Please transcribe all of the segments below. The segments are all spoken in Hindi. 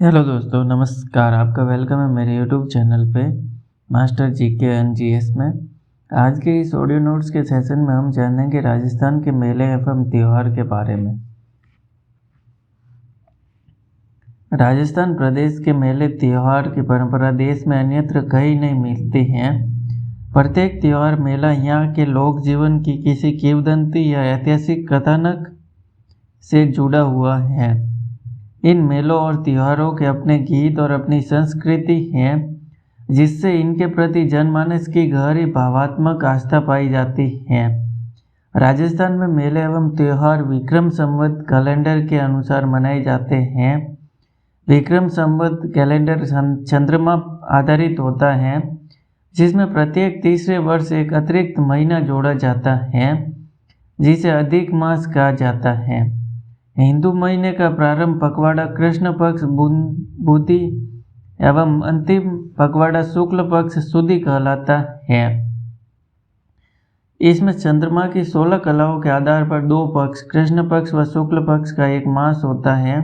हेलो दोस्तों, नमस्कार। आपका वेलकम है मेरे यूट्यूब चैनल पे मास्टर जीके एंड जीएस में। आज के इस ऑडियो नोट्स के सेशन में हम जानेंगे राजस्थान के मेले एवं त्यौहार के बारे में। राजस्थान प्रदेश के मेले त्यौहार की परंपरा देश में अन्यत्र कहीं नहीं मिलती हैं। प्रत्येक त्यौहार मेला यहाँ के लोक जीवन की किसी किंवदंती या ऐतिहासिक कथानक से जुड़ा हुआ है। इन मेलों और त्योहारों के अपने गीत और अपनी संस्कृति है, जिससे इनके प्रति जनमानस की गहरी भावात्मक आस्था पाई जाती है। राजस्थान में मेले एवं त्यौहार विक्रम संवत कैलेंडर के अनुसार मनाए जाते हैं। विक्रम संवत कैलेंडर चंद्रमा आधारित होता है, जिसमें प्रत्येक तीसरे वर्ष एक अतिरिक्त महीना जोड़ा जाता है, जिसे अधिक मास कहा जाता है। हिंदू महीने का प्रारंभ पखवाड़ा कृष्ण पक्ष बुधि एवं अंतिम पखवाड़ा शुक्ल पक्ष सुदी कहलाता है। इसमें चंद्रमा की 16 कलाओं के आधार पर दो पक्ष कृष्ण पक्ष व शुक्ल पक्ष का एक मास होता है।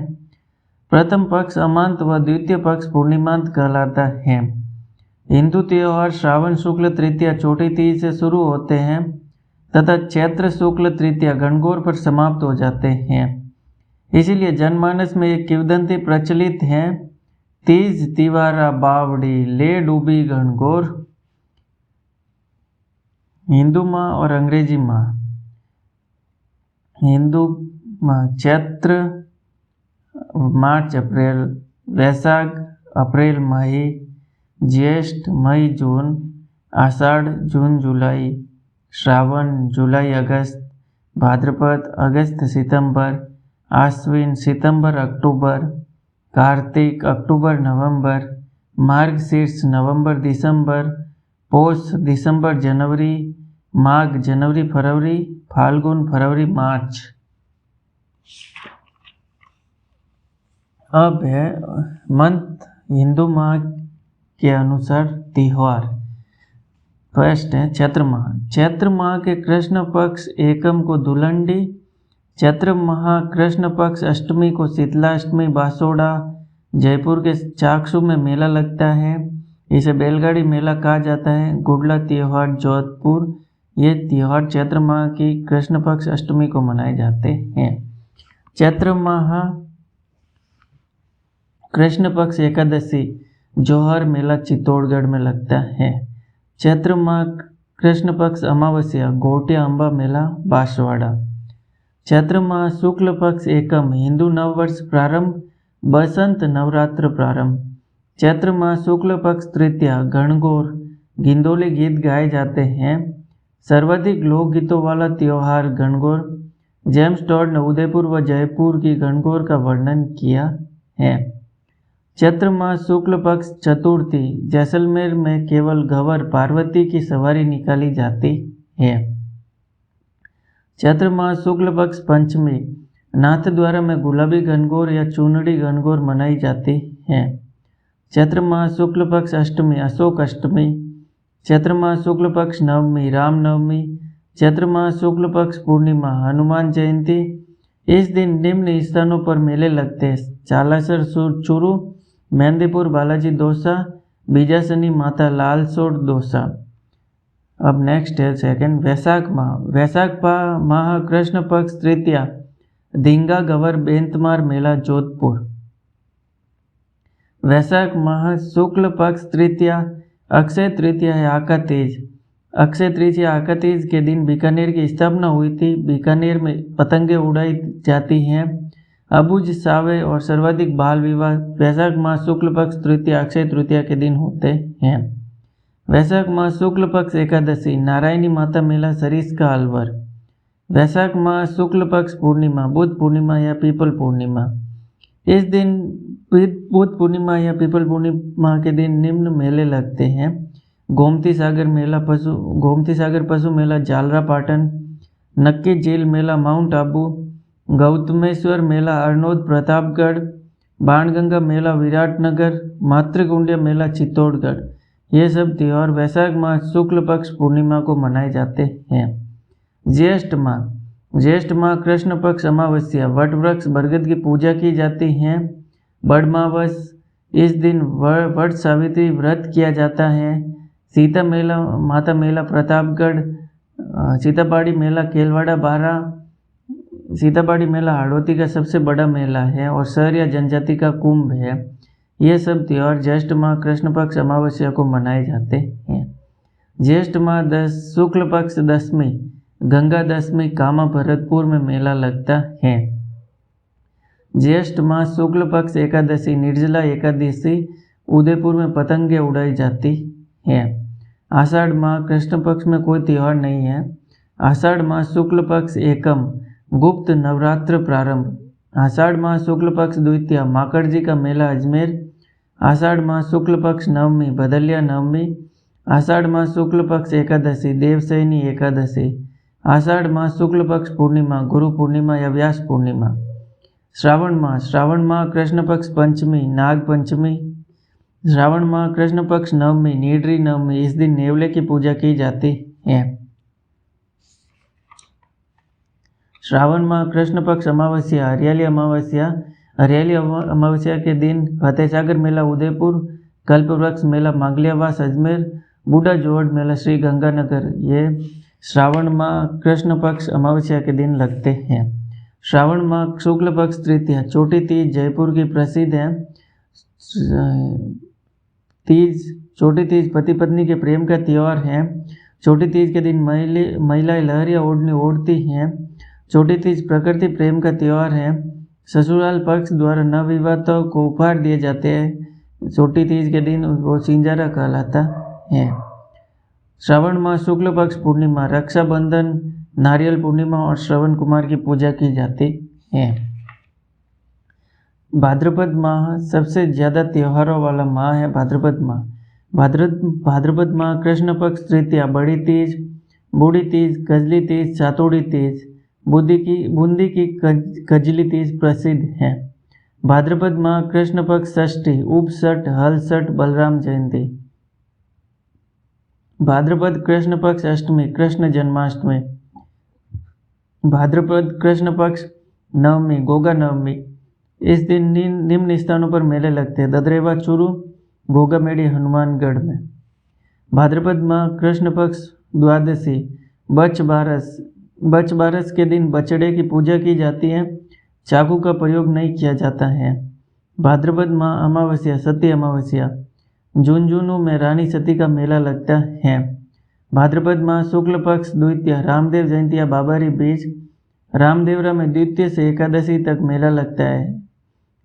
प्रथम पक्ष अमांत व द्वितीय पक्ष पूर्णिमांत कहलाता है। हिंदू त्योहार श्रावण शुक्ल तृतीया चौथी तीज से शुरू होते हैं तथा चैत्र शुक्ल तृतीया गणगौर पर समाप्त हो जाते हैं। इसीलिए जनमानस में एक किंवदंती प्रचलित है, तीज तिवारा बावड़ी ले डूबी गणगौर। हिंदू माह और अंग्रेजी माह। हिंदू माह चैत्र मार्च अप्रैल, वैशाख अप्रैल मई, ज्येष्ठ मई जून, आषाढ़ जून जुलाई, श्रावण जुलाई अगस्त, भाद्रपद अगस्त सितंबर, आश्विन सितंबर अक्टूबर, कार्तिक अक्टूबर नवंबर, मार्गशीर्ष नवंबर दिसंबर, पौष दिसंबर जनवरी, माघ जनवरी फरवरी, फाल्गुन फरवरी मार्च। अब है मंथ हिंदू माह के अनुसार त्योहार। फर्स्ट है चैत्र माह। चैत्र माह के कृष्ण पक्ष एकम को धुलंडी, चैत्र माह कृष्ण पक्ष अष्टमी को शीतलाष्टमी बासोड़ा जयपुर के चाकसू में मेला लगता है। इसे बैलगाड़ी मेला कहा जाता है। गुडला त्योहार जोधपुर। ये त्योहार चैत्र माह की कृष्ण पक्ष अष्टमी को मनाए जाते हैं। चैत्र माह कृष्ण पक्ष एकादशी जौहर मेला चित्तौड़गढ़ में लगता है। चैत्र माह कृष्ण पक्ष अमावस्या गोटिया अम्बा मेला बांसवाड़ा। चैत्र माह शुक्ल पक्ष एकम हिंदू नववर्ष प्रारंभ बसंत नवरात्र प्रारंभ। चैत्र माह शुक्ल पक्ष तृतीया गणगौर गिंदोली गीत गाए जाते हैं। सर्वाधिक लोकगीतों वाला त्योहार गणगौर। जेम्स टॉड ने उदयपुर व जयपुर की गणगौर का वर्णन किया है। चैत्र माह शुक्ल पक्ष चतुर्थी जैसलमेर में केवल गवर पार्वती की सवारी निकाली जाती है। चैत्र माह शुक्ल पक्ष पंचमी नाथद्वारा में गुलाबी गणगौर या चूनड़ी गणगौर मनाई जाती है। चैत्र माह शुक्ल पक्ष अष्टमी अशोक अष्टमी। चैत्र माह शुक्ल पक्ष नवमी राम नवमी। चैत्र माह शुक्ल पक्ष पूर्णिमा हनुमान जयंती। इस दिन निम्न स्थानों पर मेले लगते हैं: चालासर चूरू, मेहंदीपुर बालाजी दौसा, बीजासनी माता लालसोड़ दौसा। अब नेक्स्ट है सेकंड वैशाख माह। वैशाख माह कृष्ण पक्ष तृतीया धींगा गवर बेंतमार मेला जोधपुर। वैशाख माह शुक्ल पक्ष तृतीया अक्षय तृतीया है आका तीज। अक्षय तृतीया आका तीज के दिन बीकानेर की स्थापना हुई थी। बीकानेर में पतंगे उड़ाई जाती हैं। अबुझ सावे और सर्वाधिक बाल विवाह वैशाख माह शुक्ल पक्ष तृतीया अक्षय तृतीया के दिन होते हैं। वैशाख माह शुक्ल पक्ष एकादशी नारायणी माता मेला सरिस का अलवर। वैशाख माह शुक्ल पक्ष पूर्णिमा बुद्ध पूर्णिमा या पीपल पूर्णिमा। इस दिन बुद्ध पूर्णिमा या पीपल पूर्णिमा के दिन निम्न मेले लगते हैं: गोमती सागर पशु मेला जालरा पाटन, नक्की झील मेला माउंट आबू, गौतमेश्वर मेला अरनोद प्रतापगढ़, बाणगंगा मेला विराटनगर, मातृकुंडिया मेला चित्तौड़गढ़। ये सब त्योहार वैशाख माह शुक्ल पक्ष पूर्णिमा को मनाए जाते हैं। ज्येष्ठ माह कृष्ण पक्ष अमावस्या वट वृक्ष बरगद की पूजा की जाती है। बड़मावस, इस दिन वट सावित्री व्रत किया जाता है। सीता मेला, माता मेला प्रतापगढ़, सीताबाड़ी मेला केलवाड़ा बारा, सीताबाड़ी मेला हाड़ौती का सबसे बड़ा मेला है और शहर या जनजाति का कुंभ है। ये सब त्यौहार ज्येष्ठ माह कृष्ण पक्ष अमावस्या को मनाए जाते हैं। ज्येष्ठ माह शुक्ल पक्ष दशमी, गंगा दशमी कामा भरतपुर में मेला लगता है। ज्येष्ठ माह शुक्ल पक्ष एकादशी, निर्जला एकादशी, उदयपुर में पतंगे उड़ाई जाती हैं। आषाढ़ माह कृष्ण पक्ष में कोई त्यौहार नहीं है। आषाढ़ माह शुक्ल पक्ष एकम, गुप्त नवरात्र प्रारंभ। आषाढ़ माह शुक्ल पक्ष द्वितीया, माकड़ जी का मेला अजमेर। आषाढ़ माह शुक्ल पक्ष नवमी, भदलिया नवमी। आषाढ़ माह शुक्ल पक्ष एकादशी, देवसैनी एकादशी। आषाढ़ माह शुक्ल पक्ष पूर्णिमा, गुरु पूर्णिमा या व्यास पूर्णिमा। श्रावण माह कृष्ण पक्ष पंचमी, नाग पंचमी। श्रावण माह कृष्ण पक्ष नवमी, नीडरी नवमी। इस दिन नेवले की पूजा की जाती है। श्रावण माह कृष्ण पक्ष अमावस्या, हरियाली अमावस्या। हरियाली अमावस्या के दिन फतेहसागर मेला उदयपुर, कल्पवृक्ष मेला मांगलियावास अजमेर, बूढ़ा जोड़ मेला श्री गंगानगर, ये श्रावण माह कृष्ण पक्ष अमावस्या के दिन लगते हैं। श्रावण माह शुक्ल पक्ष तृतीया, छोटी तीज जयपुर की प्रसिद्ध है। छोटी तीज पति पत्नी के प्रेम का त्यौहार है। छोटी तीज के दिन महिलाएं लहरिया ओढ़नी ओढ़ती हैं। छोटी तीज प्रकृति प्रेम का त्यौहार है। ससुराल पक्ष द्वारा नवविवाहितों को उपहार दिए जाते हैं। छोटी तीज के दिन वो सिंजारा कहलाता है। श्रावण माह शुक्ल पक्ष पूर्णिमा, रक्षाबंधन, नारियल पूर्णिमा और श्रवण कुमार की पूजा की जाती है। भाद्रपद माह सबसे ज़्यादा त्योहारों वाला माह है। भाद्रपद माह, भाद्रपद माह कृष्ण पक्ष तृतीया, बड़ी तीज, बूढ़ी तीज, कजली तीज, सातोड़ी तीज, बूंदी की कजली तीज प्रसिद्ध है। भाद्रपद माह कृष्ण पक्ष षष्ठी, उपसठ, हलसठ, बलराम जयंती। भाद्रपद कृष्ण पक्ष अष्टमी, कृष्ण जन्माष्टमी। भाद्रपद कृष्ण पक्ष नवमी, गोगा नवमी। इस दिन निम्न स्थानों पर मेले लगते हैं। ददरेवा चूरू, गोगा मेड़ी हनुमानगढ़ में। भाद्रपद माह कृष्ण पक्ष द्वादशी, बच बारस के दिन बछड़े की पूजा की जाती है। चाकू का प्रयोग नहीं किया जाता है। भाद्रपद माह अमावस्या, सती अमावस्या, झुंझुनू में रानी सती का मेला लगता है। भाद्रपद माह शुक्ल पक्ष द्वितीया, रामदेव जयंती या बाबारी बीज। रामदेवरा में द्वितीय से एकादशी तक मेला लगता है।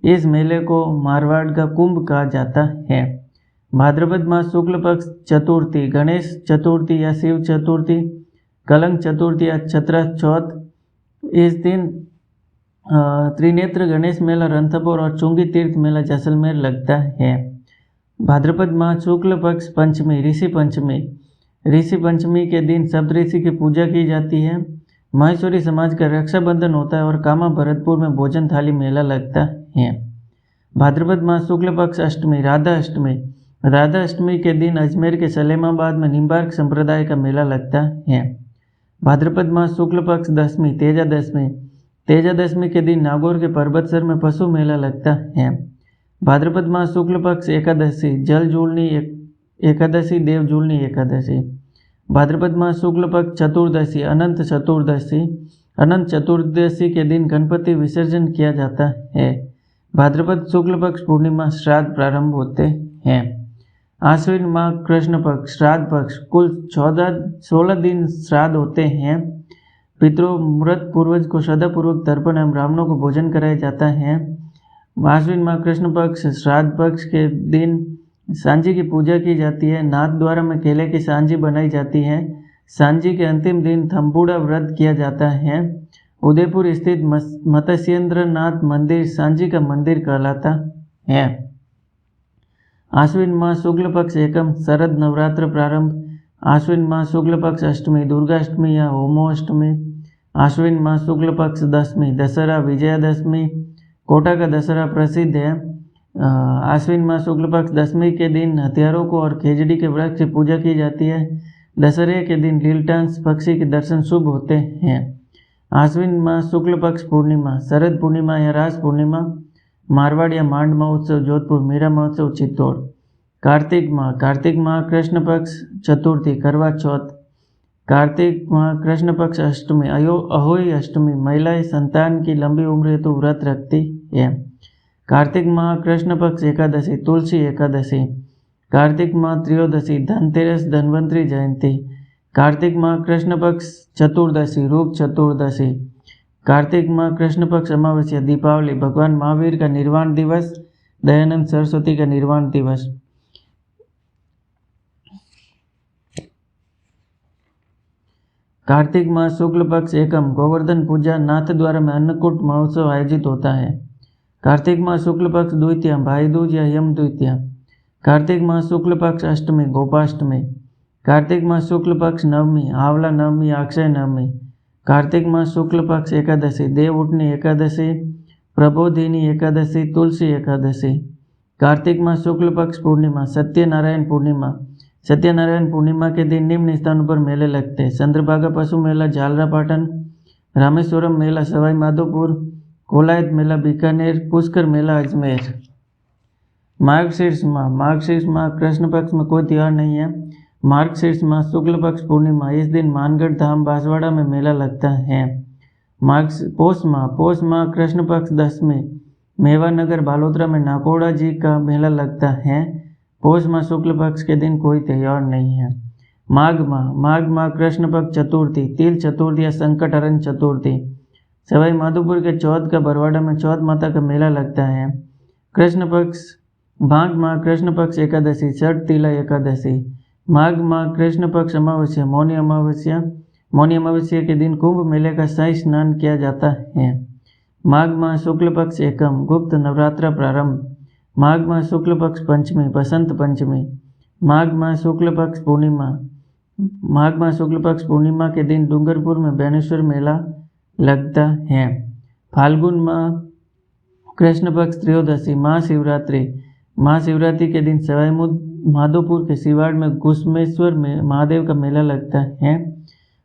इस मेले को मारवाड़ का कुंभ कहा जाता है। भाद्रपद माह शुक्ल पक्ष चतुर्थी, गणेश चतुर्थी या शिव चतुर्थी, कलंक चतुर्थी या छत्रा चौथ। इस दिन त्रिनेत्र गणेश मेला रणथंभौर और चुंगी तीर्थ मेला जैसलमेर लगता है। भाद्रपद माह शुक्ल पक्ष पंचमी, ऋषि पंचमी। ऋषि पंचमी के दिन सप्तऋषि की पूजा की जाती है। माहेश्वरी समाज का रक्षाबंधन होता है और कामा भरतपुर में भोजन थाली मेला लगता है। भाद्रपद माह शुक्ल पक्ष अष्टमी, राधा अष्टमी। राधा अष्टमी के दिन अजमेर के सलेमाबाद में निम्बार्क संप्रदाय का मेला लगता है। भाद्रपद माह शुक्ल पक्ष दशमी, तेजा दशमी। तेजा दशमी के दिन नागौर के पर्वतसर में पशु मेला लगता है। भाद्रपद माह शुक्ल पक्ष एकादशी, जल जूलनी एकादशी, देव जूलनी एकादशी। भाद्रपद माह शुक्ल पक्ष चतुर्दशी, अनंत चतुर्दशी। अनंत चतुर्दशी के दिन गणपति विसर्जन किया जाता है। भाद्रपद शुक्ल पक्ष पूर्णिमा, श्राद्ध प्रारंभ होते हैं। आश्विन माह कृष्ण पक्ष, श्राद्ध पक्ष, कुल 16 दिन श्राद्ध होते हैं। पितरों मृत पूर्वज को श्रद्धापूर्वक तर्पण एवं ब्राह्मणों को भोजन कराया जाता है। आश्विन माह कृष्ण पक्ष श्राद्ध पक्ष के दिन सांझी की पूजा की जाती है। नाथ द्वारा में केले की सांझी बनाई जाती है। सांझी के अंतिम दिन थम्बूड़ा व्रत किया जाता है। उदयपुर स्थित मत्स्येंद्र नाथ मंदिर सांझी का मंदिर कहलाता है। आश्विन माह शुक्ल पक्ष एकम, शरद नवरात्र प्रारंभ। आश्विन माह शुक्ल पक्ष अष्टमी, दुर्गाष्टमी या होमोष्टमी। आश्विन माह शुक्ल पक्ष दशमी, दशहरा, विजयादशमी। कोटा का दशहरा प्रसिद्ध है। आश्विन माह शुक्ल पक्ष दशमी के दिन हथियारों को और खेजड़ी के वृक्ष की पूजा की जाती है। दशहरे के दिन लीलटांस पक्षी के दर्शन शुभ होते हैं। आश्विन माह शुक्ल पक्ष पूर्णिमा, शरद पूर्णिमा या रास पूर्णिमा। मारवाड़ या मांड महोत्सव जोधपुर, मीरा महोत्सव चित्तौड़। कार्तिक माह कृष्ण पक्ष चतुर्थी करवा चौथ। कार्तिक माह कृष्ण पक्ष अष्टमी अहोई अष्टमी, महिलाएं संतान की लंबी उम्र हेतु व्रत रखती है। कार्तिक माह कृष्ण पक्ष एकादशी तुलसी एकादशी। कार्तिक माह त्रयोदशी धनतेरस धन्वंतरी जयंती। कार्तिक माह कृष्ण पक्ष चतुर्दशी रूप चतुर्दशी। कार्तिक माह कृष्ण पक्ष अमावस्या दीपावली, भगवान महावीर का निर्वाण दिवस, दयानंद सरस्वती का निर्वाण दिवस। कार्तिक माह शुक्ल पक्ष एकम, गोवर्धन पूजा, नाथ द्वारा में अन्नकूट महोत्सव आयोजित होता है। कार्तिक माह शुक्ल पक्ष द्वितीया, भाई दूज या यम द्वितीया। कार्तिक माह शुक्ल पक्ष अष्टमी, गोपाष्टमी। कार्तिक माह शुक्ल पक्ष नवमी, आंवला नवमी, अक्षय नवमी। कार्तिक माह शुक्ल पक्ष एकादशी, देव उठनी एकादशी, प्रबोधिनी एकादशी, तुलसी एकादशी। कार्तिक माह शुक्ल पक्ष पूर्णिमा, सत्यनारायण पूर्णिमा। सत्यनारायण पूर्णिमा के दिन निम्न स्थानों पर मेले लगते हैं: चंद्रभागा पशु मेला झालरापाटन, रामेश्वरम मेला सवाई माधोपुर, कोलायत मेला बीकानेर, पुष्कर मेला अजमेर। मार्गशीर्ष माह कृष्ण पक्ष में कोई त्यौहार नहीं है। मार्गशीर्ष माह शुक्ल पक्ष पूर्णिमा, इस दिन मानगढ़ धाम बांसवाड़ा में मेला लगता है। पौष माह कृष्ण पक्ष दशमी, मेवानगर बालोतरा में नाकोड़ा जी का मेला लगता है। पौष माह शुक्ल पक्ष के दिन कोई त्यौहार नहीं है। माघ माह कृष्ण पक्ष चतुर्थी, तिल चतुर्थी या संकट हरण चतुर्थी। सवाई माधोपुर के चौथ का बरवाड़ा में चौथ माता का मेला लगता है। कृष्ण पक्ष माघ माह कृष्ण पक्ष एकादशी, छठ तिला एकादशी। माघ माह कृष्ण पक्ष अमावस्या, मौनी अमावस्या। मौनी अमावस्या के दिन कुंभ मेले का शाही स्नान किया जाता है। माघ माह शुक्ल पक्ष एकम, गुप्त नवरात्र प्रारंभ। माघ माह शुक्ल पक्ष पंचमी, बसंत पंचमी। माघ माह शुक्ल पक्ष पूर्णिमा, माघ माह शुक्ल पक्ष पूर्णिमा के दिन डूंगरपुर में बेनेश्वर मेला लगता है। फाल्गुन माह कृष्ण पक्ष त्रयोदशी, महाशिवरात्रि। महाशिवरात्रि के दिन सवाई माधोपुर के सिवाड़ में घुसमेश्वर में महादेव का मेला लगता है।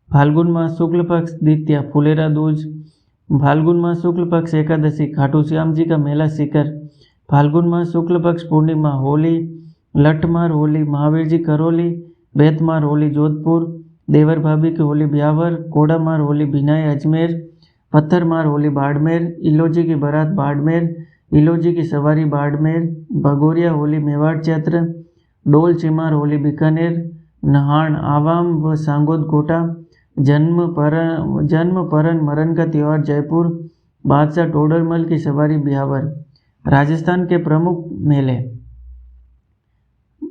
फाल्गुन माह शुक्ल पक्ष द्वितीया, फुलेरा दूज। फाल्गुन माह शुक्ल पक्ष एकादशी, खाटू श्याम जी का मेला सीकर। फाल्गुन माह शुक्ल पक्ष पूर्णिमा, होली, लठमार होली, महावीर जी करौली, बेतमार होली जोधपुर, देवर भाभी की होली ब्यावर, कोड़ामार होली भिनाई अजमेर, पत्थरमार होली बाड़मेर, इलोजी की बारात बाड़मेर, इलोजी की सवारी बाड़मेर, भगोरिया होली मेवाड़ क्षेत्र, डोल चिमार होली बीकानेर, नहान आवाम व सांगोद कोटा, जन्म परन मरण का त्यौहार जयपुर, बादशाह टोडरमल की सवारी ब्यावर। राजस्थान के प्रमुख मेले।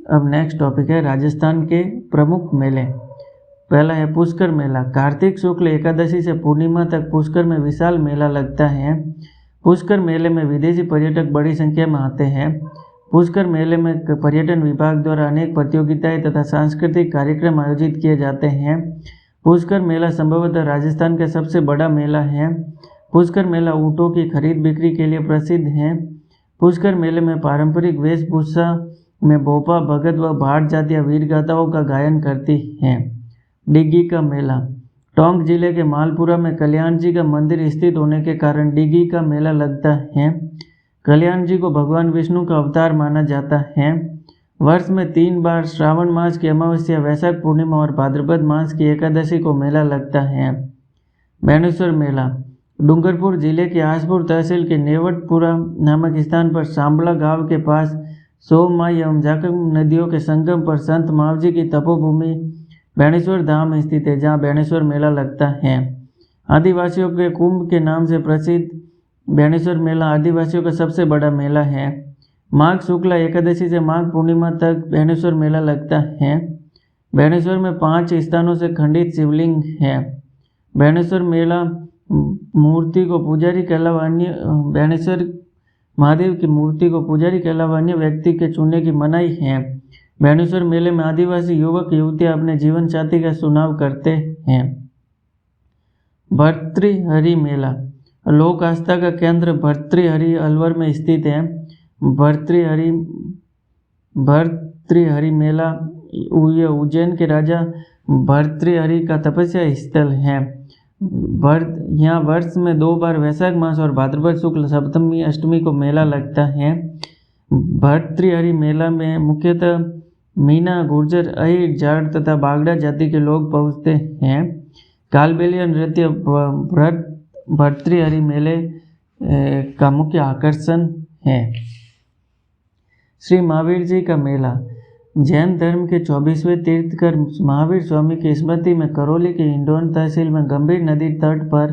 अब नेक्स्ट टॉपिक है राजस्थान के प्रमुख मेले। पहला है पुष्कर मेला। कार्तिक शुक्ल एकादशी से पूर्णिमा तक पुष्कर में विशाल मेला लगता है। पुष्कर मेले में विदेशी पर्यटक बड़ी संख्या में आते हैं। पुष्कर मेले में पर्यटन विभाग द्वारा अनेक प्रतियोगिताएं तथा सांस्कृतिक कार्यक्रम आयोजित किए जाते हैं। पुष्कर मेला संभवतः राजस्थान का सबसे बड़ा मेला है। पुष्कर मेला ऊँटों की खरीद बिक्री के लिए प्रसिद्ध है। पुष्कर मेले में पारंपरिक वेशभूषा में भोपा, भगत व भाट जातियाँ वीर गाथाओं का गायन करती हैं। डिग्गी का मेला। टोंक जिले के मालपुरा में कल्याण जी का मंदिर स्थित होने के कारण डिग्गी का मेला लगता है। कल्याण जी को भगवान विष्णु का अवतार माना जाता है। वर्ष में 3 बार श्रावण मास की अमावस्या, वैशाख पूर्णिमा और भाद्रपद मास की एकादशी को मेला लगता है। बेनेश्वर मेला। डूंगरपुर जिले के आसपुर तहसील के नेवटपुरा नामक स्थान पर सांबला गांव के पास सोममाई एवं जाखम नदियों के संगम पर संत मावजी की तपोभूमि बेनेश्वर धाम स्थित है, जहाँ बेनेश्वर मेला लगता है। आदिवासियों के कुंभ के नाम से प्रसिद्ध बेनेश्वर मेला आदिवासियों का सबसे बड़ा मेला है। माघ शुक्ला एकादशी से माघ पूर्णिमा तक बेनेश्वर मेला लगता है। बेनेश्वर में 5 स्थानों से खंडित शिवलिंग है। बेनेश्वर मेला मूर्ति को पुजारी के अलावा अन्य बेनेश्वर महादेव की मूर्ति को पुजारी के अलावा अन्य व्यक्ति के चुनने की मनाही है। बेनेश्वर मेले में आदिवासी युवक युवतियां अपने जीवन साथी का चुनाव करते हैं। भर्तृहरि मेला। लोक आस्था का केंद्र भर्तृहरि अलवर में स्थित है। भर्तृहरि मेला उज्जैन के राजा भर्तृहरि का तपस्या स्थल है। यहाँ वर्ष में 2 बार वैशाख मास और भाद्रपद शुक्ल सप्तमी अष्टमी को मेला लगता है। भर्तृहरि मेला में मुख्यतः मीना, गुर्जर, अहिर, जाट तथा बागड़ा जाति के लोग पहुँचते हैं। कालबेलिया नृत्य भर्तृहरि मेले का मुख्य आकर्षण है। श्री महावीर जी का मेला। जैन धर्म के 24वें तीर्थकर महावीर स्वामी की स्मृति में करौली की हिंडौन तहसील में गंभीर नदी तट पर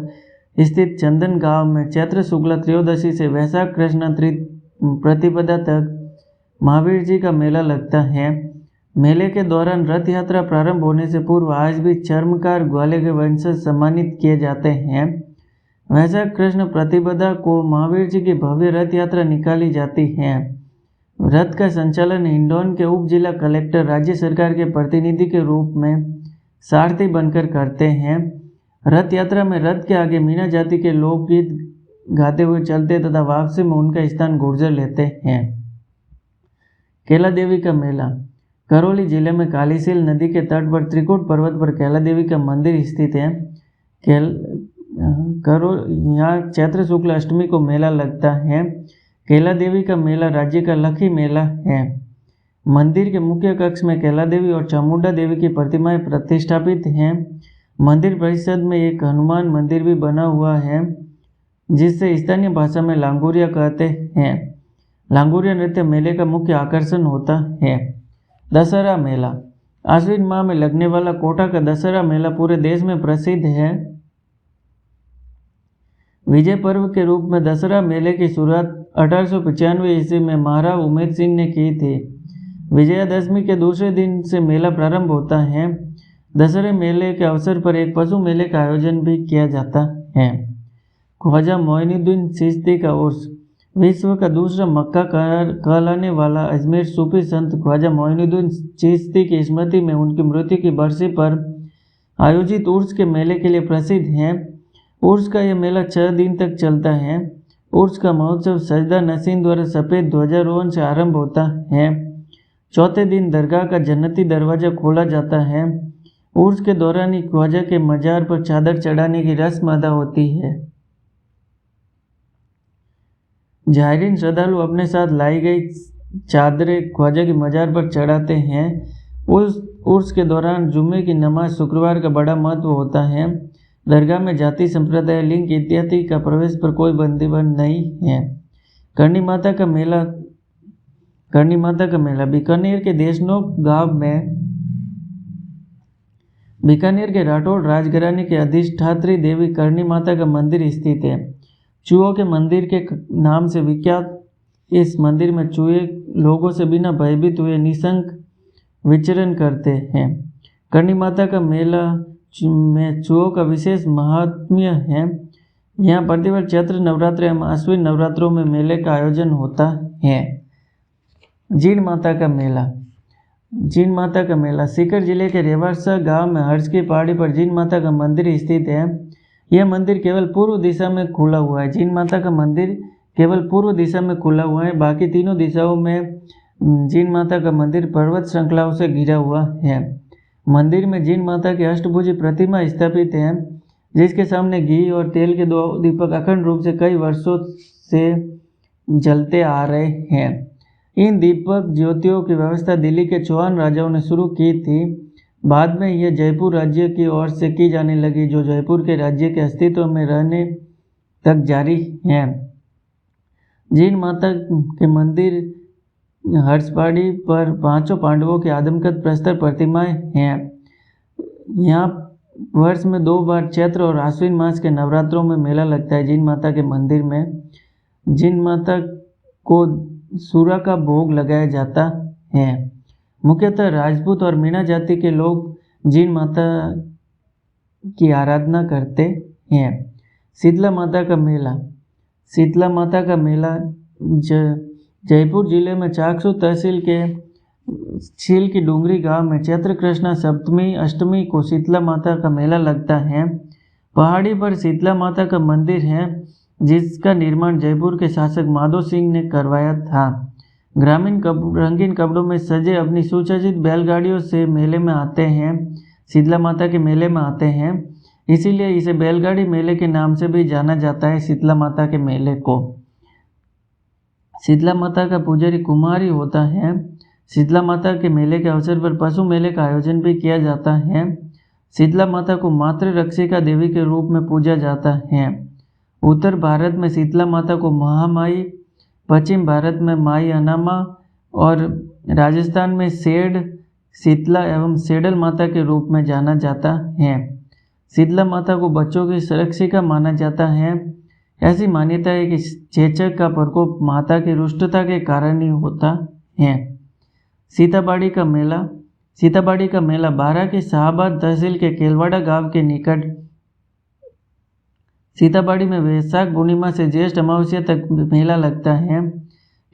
स्थित चंदन गांव में चैत्र शुक्ला त्रयोदशी से वैशाख कृष्ण प्रतिपदा तक महावीर जी का मेला लगता है। मेले के दौरान रथ यात्रा प्रारंभ होने से पूर्व आज भी चर्मकार ग्वाले के वंशज सम्मानित किए जाते हैं। वैशाख कृष्ण प्रतिपदा को महावीर जी की भव्य रथ यात्रा निकाली जाती है। रथ का संचालन हिंडौन के उप जिला कलेक्टर राज्य सरकार के प्रतिनिधि के रूप में सारथी बनकर करते हैं। रथ यात्रा में रथ के आगे मीना जाति के लोकगीत गाते हुए चलते तथा वापसी में उनका स्थान गुर्जर लेते हैं। कैला देवी का मेला। करौली जिले में कालीसील नदी के तट पर त्रिकुट पर्वत पर कैला देवी का मंदिर स्थित है। यहाँ चैत्र शुक्ल अष्टमी को मेला लगता है। कैला देवी का मेला राज्य का लखी मेला है। मंदिर के मुख्य कक्ष में कैला देवी और चामुंडा देवी की प्रतिमाएं प्रतिष्ठापित हैं। मंदिर परिसर में एक हनुमान मंदिर भी बना हुआ है, जिससे स्थानीय भाषा में लांगुरिया कहते हैं। लांगुरिया नृत्य मेले का मुख्य आकर्षण होता है। दशहरा मेला। आश्विन माह में लगने वाला कोटा का दशहरा मेला पूरे देश में प्रसिद्ध है। विजय पर्व के रूप में दशहरा मेले की शुरुआत 1895 ईस्वी में महाराव उमेद सिंह ने की थी। विजयादशमी के दूसरे दिन से मेला प्रारंभ होता है। दशहरे मेले के अवसर पर एक पशु मेले का आयोजन भी किया जाता है। ख्वाजा मोइनुद्दीन चिश्ती का उर्स। विश्व का दूसरा मक्का कहलाने वाला अजमेर सूफी संत ख्वाजा मोइनुद्दीन चिश्ती की स्मृति में उनकी मृत्यु की बरसी पर आयोजित उर्स के मेले के लिए प्रसिद्ध है। उर्स का यह मेला 6 दिन तक चलता है। उर्स का महोत्सव सजदा नसीन द्वारा सफ़ेद ध्वजारोहण से आरंभ होता है। चौथे दिन दरगाह का जन्नती दरवाज़ा खोला जाता है। उर्स के दौरान ही ख्वाजा के मजार पर चादर चढ़ाने की रस्म अदा होती है। जायरीन श्रद्धालु अपने साथ लाई गई चादरें ख्वाजा की मजार पर चढ़ाते हैं। उर्स के दौरान जुम्मे की नमाज शुक्रवार का बड़ा महत्व होता है। दरगाह में जाति संप्रदाय, लिंग इत्यादि का प्रवेश पर कोई प्रतिबंध नहीं है। करणी माता का मेला। बीकानेर के देशनोक गांव में बीकानेर के राठौड़ राजघराने के अधिष्ठात्री देवी करणी माता का मंदिर स्थित है। चूहों के मंदिर के नाम से विख्यात इस मंदिर में चूहे लोगों से बिना भयभीत हुए निशंक विचरण करते हैं। करणी माता का मेला में चूहों का विशेष महात्म्य है। यहाँ प्रतिवर्ष चैत्र नवरात्र एवं आश्विन नवरात्रों में मेले का आयोजन होता है। जीण माता का मेला। सीकर जिले के रेवासा गांव में हर्ष की पहाड़ी पर जीण माता का मंदिर स्थित है। यह मंदिर केवल पूर्व दिशा में खुला हुआ है। जीण माता का मंदिर केवल पूर्व दिशा में खुला हुआ है। बाकी तीनों दिशाओं में जीण माता का मंदिर पर्वत श्रृंखलाओं से घिरा हुआ है। मंदिर में जीण माता की अष्टभुजी प्रतिमा स्थापित है, जिसके सामने घी और तेल के 2 दीपक अखंड रूप से कई वर्षों से जलते आ रहे हैं। इन दीपक ज्योतियों की व्यवस्था दिल्ली के चौहान राजाओं ने शुरू की थी। बाद में यह जयपुर राज्य की ओर से की जाने लगी, जो जयपुर के राज्य के अस्तित्व में रहने तक जारी है। जीण माता के मंदिर हर्षपाड़ी पर 5 पांडवों के आदमकद प्रस्तर प्रतिमाएं हैं। यहाँ वर्ष में 2 बार चैत्र और आश्विन मास के नवरात्रों में मेला लगता है। जीण माता के मंदिर में जीण माता को सूरा का भोग लगाया जाता है। मुख्यतः राजपूत और मीणा जाति के लोग जीण माता की आराधना करते हैं। शीतला माता का मेला जयपुर जिले में चाकसू तहसील के छील की डूंगरी गांव में चैत्र कृष्णा सप्तमी अष्टमी को शीतला माता का मेला लगता है। पहाड़ी पर शीतला माता का मंदिर है, जिसका निर्माण जयपुर के शासक माधो सिंह ने करवाया था। ग्रामीण रंगीन कपड़ों में सजे अपनी सुसज्जित बैलगाड़ियों से मेले में आते हैं। शीतला माता के मेले में आते हैं। इसीलिए इसे बैलगाड़ी मेले के नाम से भी जाना जाता है। शीतला माता के मेले को शीतला माता का पुजारी कुमारी होता है। शीतला माता के मेले के अवसर पर पशु मेले का आयोजन भी किया जाता है। शीतला माता को मातृ रक्षिका देवी के रूप में पूजा जाता है। उत्तर भारत में शीतला माता को महामाई, पश्चिम भारत में माई अनामा और राजस्थान में सेड, शीतला एवं सेडल माता के रूप में जाना जाता है। शीतला माता को बच्चों की सुरक्षिका माना जाता है। ऐसी मान्यता है कि चेचक का प्रकोप माता की रुष्टता के कारण ही होता है। सीताबाड़ी का मेला बारा की शाहबाद तहसील के केलवाड़ा गांव के निकट सीताबाड़ी में वैशाख पूर्णिमा से ज्येष्ठ अमावस्या तक मेला लगता है।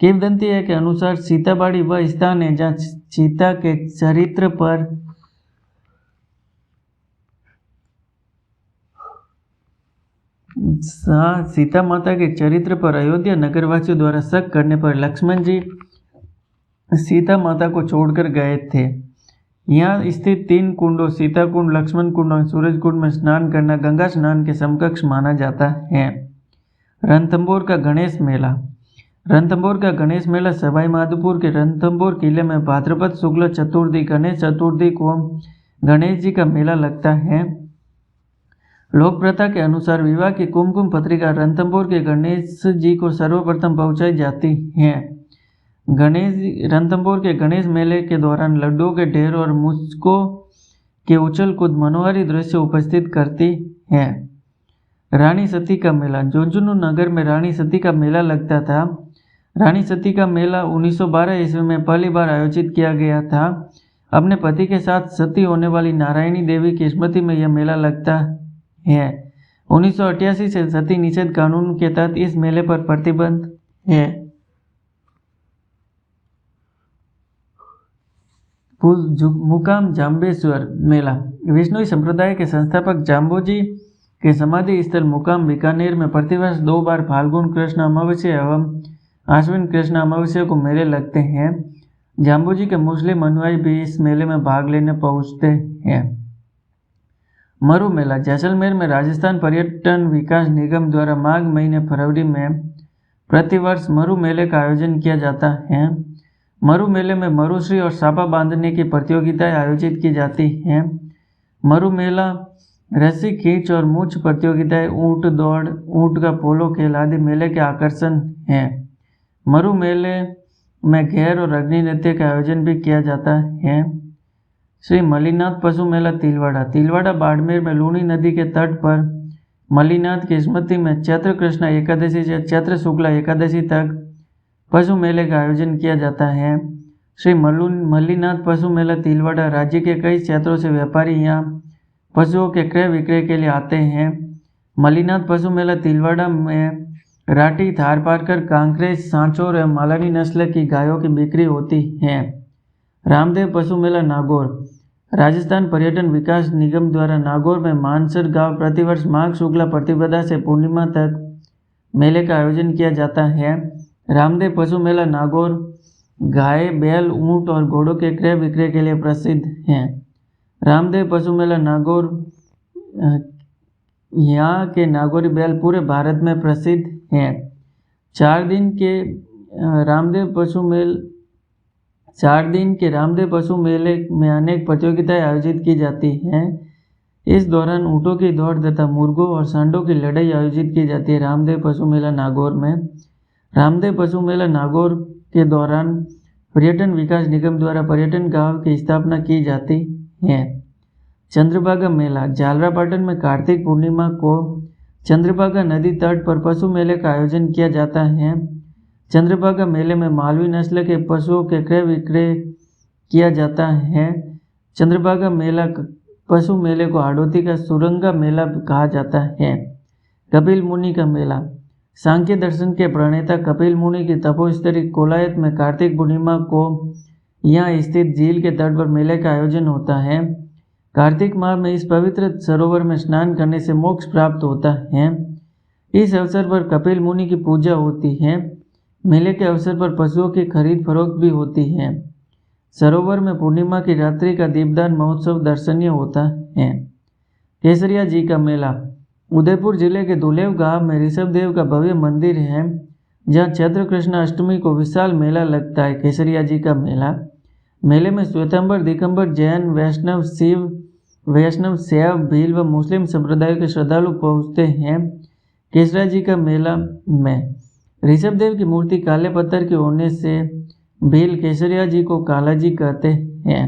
किंवदंती है के अनुसार सीताबाड़ी वह स्थान है जहाँ सीता के चरित्र पर सीता माता के चरित्र पर अयोध्या नगरवासियों द्वारा शक करने पर लक्ष्मण जी सीता माता को छोड़कर गए थे। यहाँ स्थित 3 कुंडों सीता कुंड, लक्ष्मण कुंड और सूरज कुंड में स्नान करना गंगा स्नान के समकक्ष माना जाता है। रणथंभौर का गणेश मेला सवाई माधोपुर के रणथंभौर किले में भाद्रपद शुक्ल चतुर्थी गणेश चतुर्थी को गणेश जी का मेला लगता है। लोक प्रथा के अनुसार विवाह की कुमकुम पत्रिका रणथंभौर के गणेश जी को सर्वप्रथम पहुंचाई जाती है। रणथंभौर के गणेश मेले के दौरान लड्डुओं के ढेर और मुझको के उछल कूद मनोहारी दृश्य उपस्थित करती है। रानी सती का मेला झुंझुनू नगर में रानी सती का मेला लगता था। रानी सती का मेला 1912 ईस्वी में पहली बार आयोजित किया गया था। अपने पति के साथ सती होने वाली नारायणी देवी की स्मृति में यह मेला लगता है। 1988 से सती निषेध कानून के तहत इस मेले पर प्रतिबंध है। मुकाम जाम्बेश्वर मेला विष्णुई संप्रदाय के संस्थापक जाम्बोजी के समाधि स्थल मुकाम बीकानेर में प्रतिवर्ष 2 बार फाल्गुन कृष्ण अमावस्या एवं आश्विन कृष्ण अमावस्या को मेले लगते हैं। जाम्बोजी के मुस्लिम अनुयायी भी इस मेले में भाग लेने पहुंचते हैं। मरु मेला जैसलमेर में राजस्थान पर्यटन विकास निगम द्वारा माघ महीने फरवरी में प्रतिवर्ष मरु मेले का आयोजन किया जाता है। मरु मेले में मरुश्री और सापा बांधने की प्रतियोगिताएं आयोजित की जाती हैं। मरु मेला रस्सी खींच और मूछ प्रतियोगिताएं, ऊंट दौड़, ऊंट का पोलो खेल आदि मेले के आकर्षण हैं। मरु मेले में घेर और अग्नि नृत्य का आयोजन भी किया जाता है। श्री मल्लीनाथ पशु मेला तिलवाड़ा बाड़मेर में लूणी नदी के तट पर मल्लीनाथ की स्मृति में चैत्र कृष्ण एकादशी से चैत्र शुक्ला एकादशी तक पशु मेले का आयोजन किया जाता है। श्री मल्लीनाथ पशु मेला तिलवाड़ा राज्य के कई क्षेत्रों से व्यापारी यहाँ पशुओं के क्रय विक्रय के लिए आते हैं। मल्लीनाथ पशु मेला तिलवाड़ा में राठी, थारपारकर, कांकरेज, सांचौर एवं मालानी नस्ल की गायों की बिक्री होती है। रामदेव पशु मेला नागौर राजस्थान पर्यटन विकास निगम द्वारा नागौर में मानसर गांव प्रतिवर्ष माघ शुक्ला प्रतिपदा से पूर्णिमा तक मेले का आयोजन किया जाता है। रामदेव पशु मेला नागौर गाय, बैल, ऊंट और घोड़ों के क्रय विक्रय के लिए प्रसिद्ध है। रामदेव पशु मेला नागौर यहाँ के नागौरी बैल पूरे भारत में प्रसिद्ध हैं। 4 दिन के रामदेव पशु मेले में अनेक प्रतियोगिताएं आयोजित की जाती हैं। इस दौरान ऊँटों की दौड़ तथा मुर्गों और सांडों की लड़ाई आयोजित की जाती है। रामदेव पशु मेला नागौर में रामदेव पशु मेला नागौर के दौरान पर्यटन विकास निगम द्वारा पर्यटन गांव की स्थापना की जाती है। चंद्रभागा मेला झालरापाटन में कार्तिक पूर्णिमा को चंद्रभागा नदी तट पर पशु मेले का आयोजन किया जाता है। चंद्रभागा मेले में मालवी नस्ल के पशुओं के क्रय विक्रय किया जाता है। चंद्रभागा मेला पशु मेले को हाड़ौती का सुरंगा मेला कहा जाता है। कपिल मुनि का मेला सांख्य दर्शन के प्रणेता कपिल मुनि की तपोस्थली कोलायत में कार्तिक पूर्णिमा को यहाँ स्थित झील के तट पर मेले का आयोजन होता है। कार्तिक माह में इस पवित्र सरोवर में स्नान करने से मोक्ष प्राप्त होता है। इस अवसर पर कपिल मुनि की पूजा होती है। मेले के अवसर पर पशुओं की खरीद फरोख्त भी होती है। सरोवर में पूर्णिमा की रात्रि का दीपदान महोत्सव दर्शनीय होता है। केसरिया जी का मेला। उदयपुर जिले के दुलेव गांव में ऋषभदेव का भव्य मंदिर है, जहाँ चैत्र कृष्ण अष्टमी को विशाल मेला लगता है, केसरिया जी का मेला। मेले में श्वेतांबर, दिगंबर, जैन, वैष्णव, शिव वैष्णव, शैव, भील व मुस्लिम संप्रदायों के श्रद्धालु पहुँचते हैं। केसरिया जी का मेला में ऋषभदेव की मूर्ति काले पत्थर की होने से भील केसरिया जी को काला जी कहते हैं।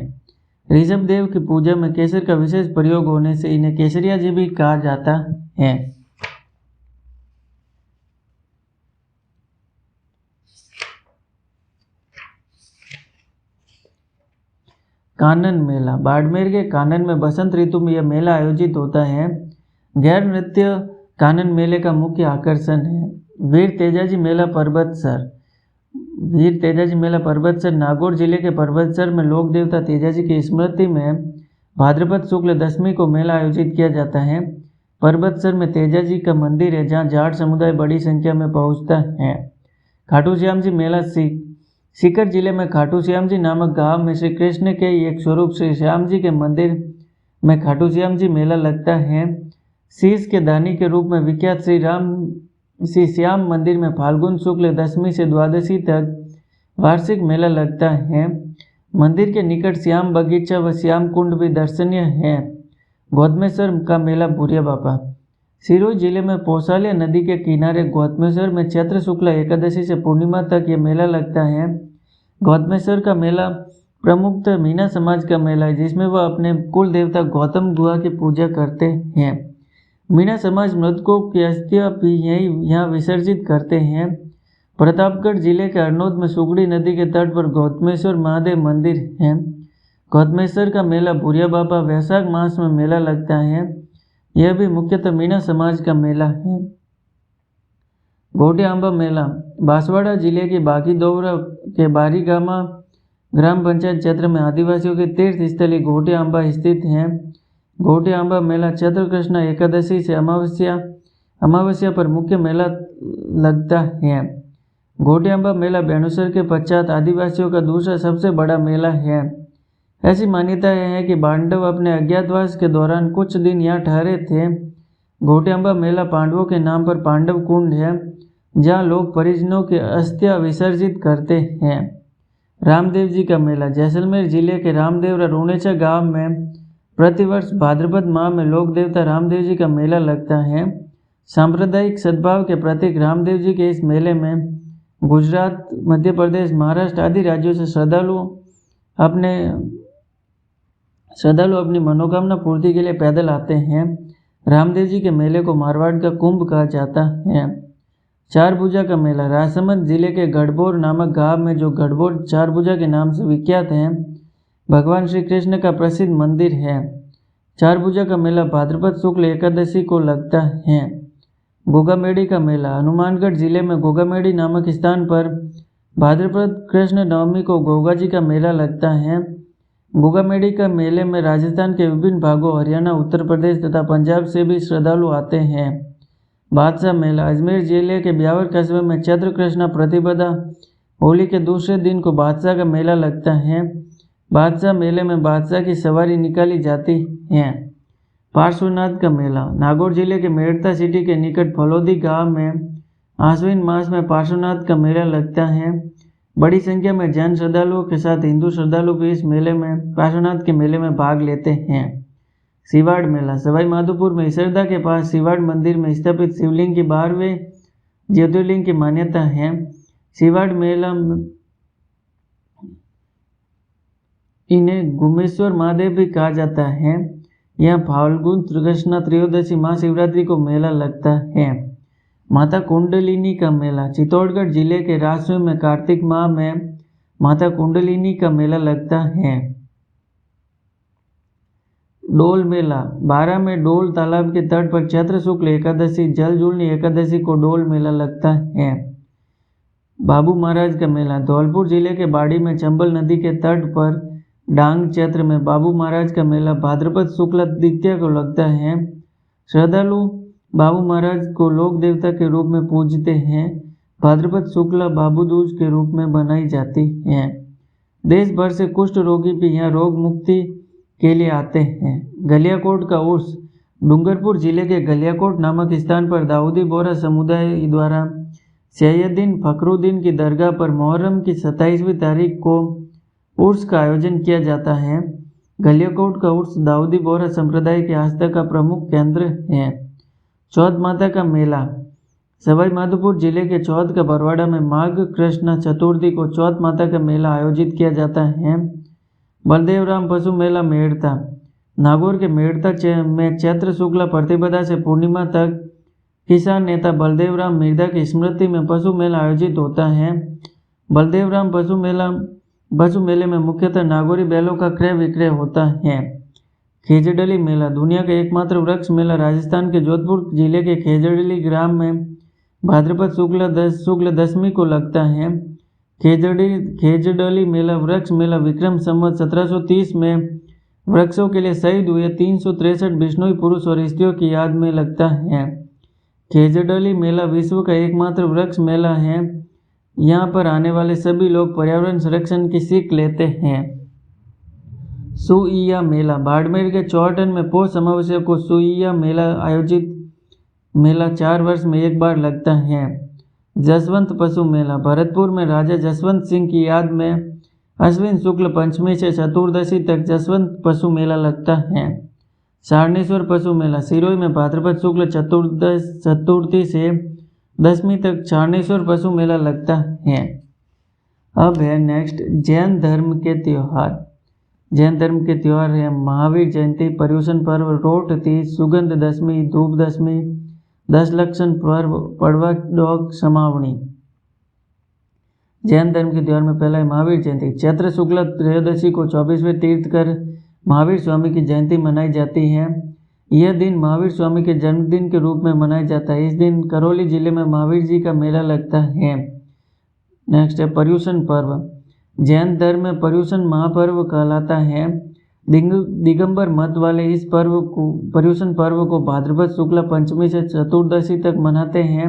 ऋषभदेव की पूजा में केसर का विशेष प्रयोग होने से इन्हें केसरिया जी भी कहा जाता है। कानन मेला। बाड़मेर के कानन में बसंत ऋतु में यह मेला आयोजित होता है। गैर नृत्य कानन मेले का मुख्य आकर्षण है। वीर तेजाजी मेला पर्वतसर। वीर तेजाजी मेला पर्वतसर नागौर जिले के पर्वतसर में लोक देवता तेजाजी की स्मृति में भाद्रपद शुक्ल दशमी को मेला आयोजित किया जाता है। पर्वतसर में तेजाजी का मंदिर है, जहाँ जाट समुदाय बड़ी संख्या में पहुँचता है। खाटू श्याम जी मेला सीकर जिले में खाटू श्याम जी नामक गांव में श्री कृष्ण के एक स्वरूप श्री श्याम जी के मंदिर में खाटू श्याम जी मेला लगता है। शीश के दानी के रूप में विख्यात श्री श्याम मंदिर में फाल्गुन शुक्ल दशमी से द्वादशी तक वार्षिक मेला लगता है। मंदिर के निकट श्याम बगीचा व श्याम कुंड भी दर्शनीय है। गौतमेश्वर का मेला बुढ़िया बापा। सिरोही जिले में पौसालिया नदी के किनारे गौतमेश्वर में चैत्र शुक्ल एकादशी से पूर्णिमा तक ये मेला लगता है। गौतमेश्वर का मेला प्रमुखतः मीना समाज का मेला है, जिसमें वह अपने कुल देवता गौतम गुहा की पूजा करते हैं। मीना समाज मृतकों की अस्थियां भी यहाँ विसर्जित करते हैं। प्रतापगढ़ जिले के अरनोद में सुगड़ी नदी के तट पर गौतमेश्वर महादेव मंदिर है। गौतमेश्वर का मेला बुढ़िया बापा वैशाख मास में मेला लगता है। यह भी मुख्यतः मीना समाज का मेला है। घोटियांबा मेला। बांसवाड़ा जिले के बागीदोवरा के बारीगामा ग्राम पंचायत क्षेत्र में आदिवासियों की तीर्थ स्थली घोटियांबा स्थित है। घोटियांबा मेला चैत्र कृष्ण एकादशी से अमावस्या पर मुख्य मेला लगता है। घोटियांबा मेला बेणुसर के पश्चात आदिवासियों का दूसरा सबसे बड़ा मेला है। ऐसी मान्यता है कि पांडव अपने अज्ञातवास के दौरान कुछ दिन यहाँ ठहरे थे। घोटियांबा मेला पांडवों के नाम पर पांडव कुंड है, जहाँ लोग परिजनों की अस्थियां विसर्जित करते हैं। रामदेव जी का मेला। जैसलमेर जिले के रामदेवरा रूणेचा गांव में प्रतिवर्ष भाद्रपद माह में लोक देवता रामदेव जी का मेला लगता है। सांप्रदायिक सद्भाव के प्रतीक रामदेव जी के इस मेले में गुजरात, मध्य प्रदेश, महाराष्ट्र आदि राज्यों से श्रद्धालु अपनी मनोकामना पूर्ति के लिए पैदल आते हैं। रामदेव जी के मेले को मारवाड़ का कुंभ कहा जाता है। चार भुजा का मेला। राजसमंद जिले के गढ़बोर नामक गांव में जो गढ़बोर चार भुजा के नाम से विख्यात है, भगवान श्री कृष्ण का प्रसिद्ध मंदिर है। चार भुजा का मेला भाद्रपद शुक्ल एकादशी को लगता है। गोगामेड़ी का मेला। हनुमानगढ़ जिले में गोगामेड़ी नामक स्थान पर भाद्रपद कृष्ण नवमी को गोगा जी का मेला लगता है। गोगामेड़ी का मेले में राजस्थान के विभिन्न भागों, हरियाणा, उत्तर प्रदेश तथा पंजाब से भी श्रद्धालु आते हैं। बादशाह मेला। अजमेर जिले के ब्यावर कस्बे में चैत्र कृष्ण प्रतिपदा होली के दूसरे दिन को बादशाह का मेला लगता है। बादशाह मेले में बादशाह की सवारी निकाली जाती है। पार्श्वनाथ का मेला। नागौर जिले के मेड़ता सिटी के निकट फलोदी गांव में आश्विन मास में पार्श्वनाथ का मेला लगता है। बड़ी संख्या में जैन श्रद्धालुओं के साथ हिंदू श्रद्धालु भी इस मेले में पार्श्वनाथ के मेले में भाग लेते हैं। सिवाड़ मेला। सवाई माधोपुर में इसरदा के पास सिवाड़ मंदिर में स्थापित शिवलिंग की 12वें ज्योतिर्लिंग की मान्यता है। सिवाड़ मेला इन्हें गुमेश्वर महादेव भी कहा जाता है। यहाँ फाल्गुन कृष्ण त्रयोदशी महाशिवरात्रि को मेला लगता है। माता कुंडलिनी का मेला। चित्तौड़गढ़ जिले के राजस्व में कार्तिक माह में माता कुंडलिनी का मेला लगता है। डोल मेला। बारा में डोल तालाब के तट पर चैत्र शुक्ल एकादशी जल जुलनी एकादशी को डोल मेला लगता है। बाबू महाराज का मेला। धौलपुर जिले के बाड़ी में चंबल नदी के तट पर डांग क्षेत्र में बाबू महाराज का मेला भाद्रपद शुक्ल द्वितीया को लगता है। श्रद्धालु बाबू महाराज को लोक देवता के रूप में पूजते हैं। भाद्रपद शुक्ल बाबू दूज के रूप में बनाई जाती है। देश भर से कुष्ठ रोगी भी यहाँ रोग मुक्ति के लिए आते हैं। गलियाकोट का उर्स। डूंगरपुर जिले के गलियाकोट नामक स्थान पर दाऊदी बोहरा समुदाय द्वारा सैयदीन फखरुद्दीन की दरगाह पर मुहर्रम की 27वीं तारीख को उर्स का आयोजन किया जाता है। गलियाकोट का उर्स दाऊदी बोहरा संप्रदाय की आस्था का प्रमुख केंद्र है। चौथ माता का मेला। सवाई माधोपुर जिले के चौथ का बरवाड़ा में माघ कृष्ण चतुर्थी को चौथ माता का मेला आयोजित किया जाता है। बलदेव राम पशु मेला मेड़ता। नागौर के मेड़ता में चैत्र शुक्ला प्रतिपदा से पूर्णिमा तक किसान नेता बलदेव राम मिर्धा की स्मृति में पशु मेला आयोजित होता है। बलदेव राम पशु मेले में मुख्यतः नागौरी बैलों का क्रय विक्रय होता है। खेजड़ली मेला। दुनिया का एकमात्र वृक्ष मेला राजस्थान के जोधपुर जिले के खेजड़ली ग्राम में भाद्रपद शुक्ल दशमी को लगता है। खेजड़ली मेला वृक्ष मेला विक्रम संवत 1730 में वृक्षों के लिए शहीद हुए 363 बिश्नोई पुरुष और स्त्रियों की याद में लगता है। खेजड़ली मेला विश्व का एकमात्र वृक्ष मेला है। यहाँ पर आने वाले सभी लोग पर्यावरण संरक्षण की सीख लेते हैं। सुइया मेला। बाड़मेर के चौहटन में पौष अमावस्या को सुइया मेला आयोजित मेला 4 वर्ष में एक बार लगता है। जसवंत पशु मेला। भरतपुर में राजा जसवंत सिंह की याद में अश्विन शुक्ल पंचमी से चतुर्दशी तक जसवंत पशु मेला लगता है। सारणेश्वर पशु मेला। सिरोही में भाद्रपद शुक्ल चतुर्थी से दशमी तक सारणेश्वर पशु मेला लगता है। अब है नेक्स्ट जैन धर्म के त्यौहार। जैन धर्म के त्यौहार है महावीर जयंती, पर्युषण पर्व, रोट तीज, सुगंध दशमी, धूप दशमी, 10 लक्षण पर्व, पड़वा डॉग, समावणी। जैन धर्म के त्यौहार में पहला है महावीर जयंती। चैत्र शुक्ल त्रयोदशी को 24वें तीर्थकर महावीर स्वामी की जयंती मनाई जाती है। यह दिन महावीर स्वामी के जन्मदिन के रूप में मनाया जाता है। इस दिन करौली जिले में महावीर जी का मेला लगता है। नेक्स्ट है पर्युषण पर्व। जैन धर्म में पर्युषण महापर्व कहलाता है। दिगंबर मत वाले इस पर्युषण पर्व को भाद्रपद शुक्ला पंचमी से चतुर्दशी तक मनाते हैं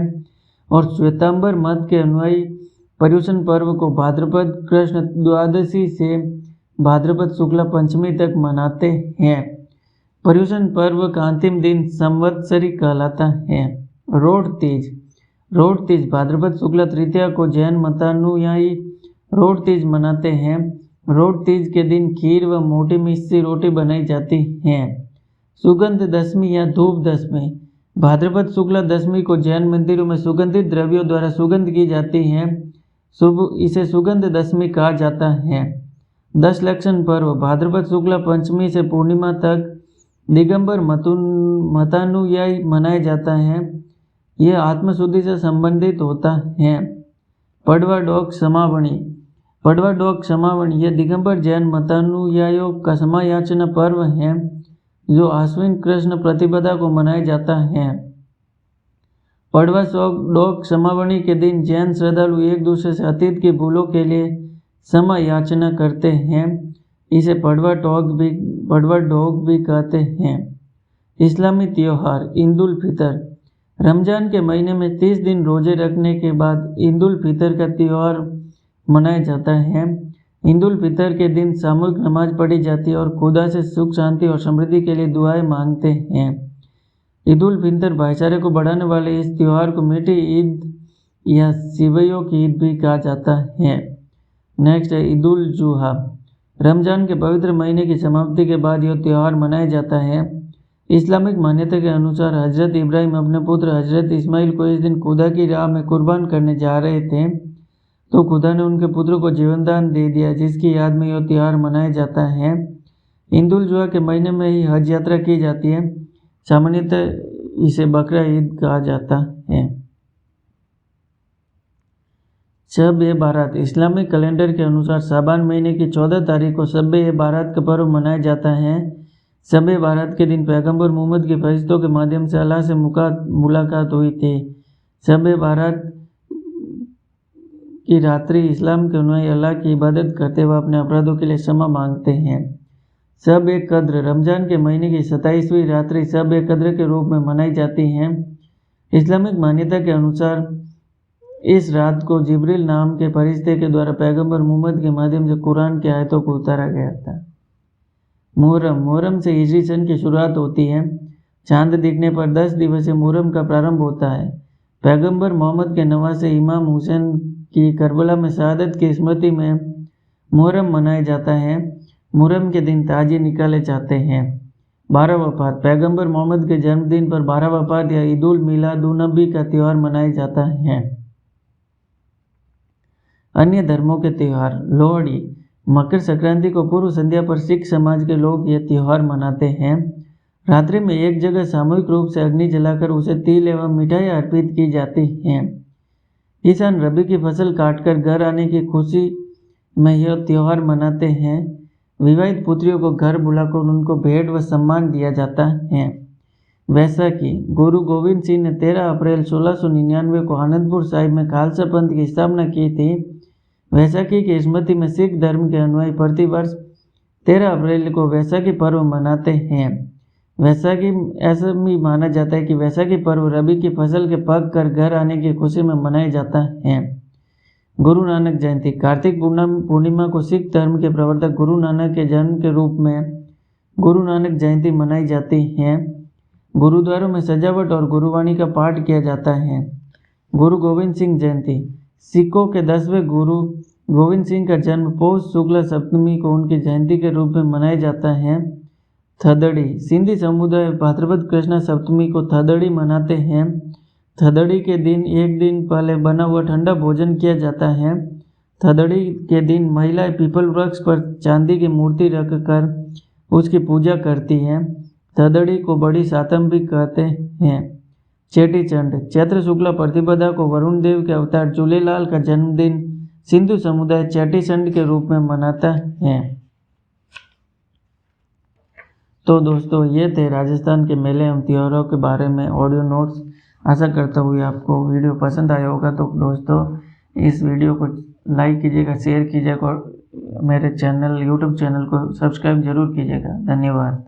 और श्वेतांबर मत के अनुयायी पर्युषण पर्व को भाद्रपद कृष्ण द्वादशी से भाद्रपद शुक्ला पंचमी तक मनाते हैं। पर्युषण पर्व का अंतिम दिन संवत्सरी कहलाता है। रोट तीज। रोट तीज भाद्रपद शुक्ला तृतीया को जैन मतानुयायी रोट तीज मनाते हैं। रोट तीज के दिन खीर व मोटी मिस्सी रोटी बनाई जाती है। सुगंध दशमी या धूप दशमी। भाद्रपद शुक्ला दशमी को जैन मंदिरों में सुगंधित द्रव्यों द्वारा सुगंध की जाती है। इसे सुगंध दशमी कहा जाता है। 10 लक्षण पर्व। भाद्रपद शुक्ला पंचमी से पूर्णिमा तक दिगंबर मतानुयायी मनाया जाता है। यह आत्मशुद्धि से संबंधित होता है। पड़वा डॉग समावणी। पड़वा डॉग समावणी यह दिगंबर जैन मतानुयायियों का समायाचना पर्व है जो आश्विन कृष्ण प्रतिपदा को मनाया जाता है। पड़वा डॉग समावणी के दिन जैन श्रद्धालु एक दूसरे से अतीत की भूलों के लिए क्षमा याचना करते हैं। इसे पड़वा डॉग भी कहते हैं। इस्लामी त्यौहार ईद उल फितर। रमजान के महीने में 30 दिन रोजे रखने के बाद ईद उल फितर का त्यौहार मनाया जाता है। ईद उल फितर के दिन सामूहिक नमाज पढ़ी जाती है और खुदा से सुख शांति और समृद्धि के लिए दुआएं मांगते हैं। ईद उल फितर भाईचारे को बढ़ाने वाले इस त्यौहार को मीठी ईद या सिवैयों की ईद भी कहा जाता है। नेक्स्ट है ईद उल जुहा। रमजान के पवित्र महीने की समाप्ति के बाद यह त्यौहार मनाया जाता है। इस्लामिक मान्यता के अनुसार हजरत इब्राहिम अपने पुत्र हजरत इस्माइल को इस दिन खुदा की राह में कुर्बान करने जा रहे थे तो खुदा ने उनके पुत्र को जीवनदान दे दिया, जिसकी याद में यह त्यौहार मनाया जाता है। ईद उल जुहा के महीने में ही हज यात्रा की जाती है। सामान्यतः इसे बकरा ईद कहा जाता है। शब-ए बारात। इस्लामिक कैलेंडर के अनुसार शाबान महीने की 14 तारीख को शब-ए बारात का पर्व मनाया जाता है। शब-ए बारात के दिन पैगंबर मोहम्मद के फरिश्तों के माध्यम से अल्लाह से मुलाकात हुई थी। शब-ए बारात की रात्रि इस्लाम के अनुयायी अल्लाह की इबादत करते हुए अपने अपराधों के लिए क्षमा मांगते हैं। शब-ए कद्र। रमजान के महीने की 27वीं रात्रि शब-ए कद्र के रूप में मनाई जाती है। इस्लामिक मान्यता के अनुसार इस रात को जिब्रील नाम के फरिश्ते के द्वारा पैगंबर मोहम्मद के माध्यम से कुरान की आयतों को उतारा गया था। मुहर्रम। मुहर्रम से हिजरी सन की शुरुआत होती है। चांद दिखने पर 10 दिवसीय मुहर्रम का प्रारंभ होता है। पैगंबर मोहम्मद के नवासे इमाम हुसैन की करबला में शहादत की स्मृति में मुहर्रम मनाया जाता है। मुहर्रम के दिन ताजिए निकाले जाते हैं। 12 वफ़ात, पैगंबर मोहम्मद के जन्मदिन पर 12 वफ़ात या ईद उल मिलादुन्नबी का त्यौहार मनाया जाता है। अन्य धर्मों के त्यौहार, लोहड़ी, मकर संक्रांति को पूर्व संध्या पर सिख समाज के लोग यह त्यौहार मनाते हैं। रात्रि में एक जगह सामूहिक रूप से अग्नि जलाकर उसे तिल एवं मिठाई अर्पित की जाती हैं। किसान रबी की फसल काटकर घर आने की खुशी में यह त्यौहार मनाते हैं। विवाहित पुत्रियों को घर बुलाकर उनको भेंट व सम्मान दिया जाता है। वैसाखी, गुरु गोविंद सिंह ने 13 अप्रैल 1699 को आनंदपुर साहिब में खालसा पंथ की स्थापना की थी। वैसाखी की स्मृति में सिख धर्म के अनुयायी प्रतिवर्ष 13 अप्रैल को वैसाखी पर्व मनाते हैं। वैसाखी ऐसा भी माना जाता है कि वैसाखी पर्व रबी की फसल के पक कर घर आने की खुशी में मनाया जाता है। गुरु नानक जयंती, कार्तिक पूर्णिमा को सिख धर्म के प्रवर्तक गुरु नानक के जन्म के रूप में गुरु नानक जयंती मनाई जाती है। गुरुद्वारों में सजावट और गुरुवाणी का पाठ किया जाता है। गुरु गोविंद सिंह जयंती, सिखों के 10वें गुरु गोविंद सिंह का जन्म पौष शुक्ल सप्तमी को उनकी जयंती के रूप में मनाया जाता है। थदड़ी, सिंधी समुदाय भाद्रपद कृष्ण सप्तमी को थदड़ी मनाते हैं। थदड़ी के दिन एक दिन पहले बना हुआ ठंडा भोजन किया जाता है। थदड़ी के दिन महिलाएं पीपल वृक्ष पर चांदी की मूर्ति रखकर उसकी पूजा करती हैं। थदड़ी को बड़ी सातम भी कहते हैं। चेटीचंड, चैत्र शुक्ला प्रतिपदा को वरुण देव के अवतार झूलेलाल का जन्मदिन सिंधु समुदाय चेटीचंड के रूप में मनाता है। तो दोस्तों, ये थे राजस्थान के मेले एवं त्योहारों के बारे में ऑडियो नोट्स। आशा करता हूँ आपको वीडियो पसंद आया होगा। तो दोस्तों, इस वीडियो को लाइक कीजिएगा, शेयर कीजिएगा और मेरे यूट्यूब चैनल को सब्सक्राइब जरूर कीजिएगा। धन्यवाद।